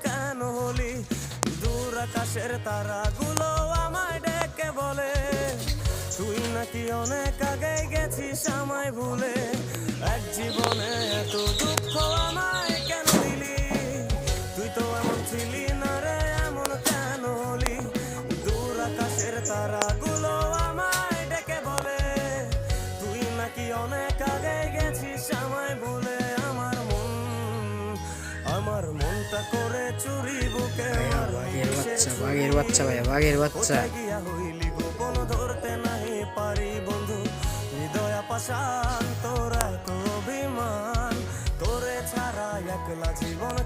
কেন হলি? দূর আকাশের তারাগুলো আমায় ডেকে বলে তুই নাকি অনেক আগে গেছিস আমায় ভুলে। এক জীবনে এত দুঃখ আমায় কেন দিলি? তুই তো এমন ছিলি না রে, এমন কেন হলি? দূর আকাশের তারাগুলো আমায় ডেকে বলে তুই নাকি অনেক আগে গেছিস আমায় ভুলে। আমার মনটা করে চুরি বুকে বাঘের বাচ্চা ভাইয়া, বাঘের বাচ্চা। গিয়া হইলি গোপন ধরতে নাই পারি বন্ধু। হৃদয় পাষাণ তোর এত অভিমান, তোরে ছাড়া একলা জীবন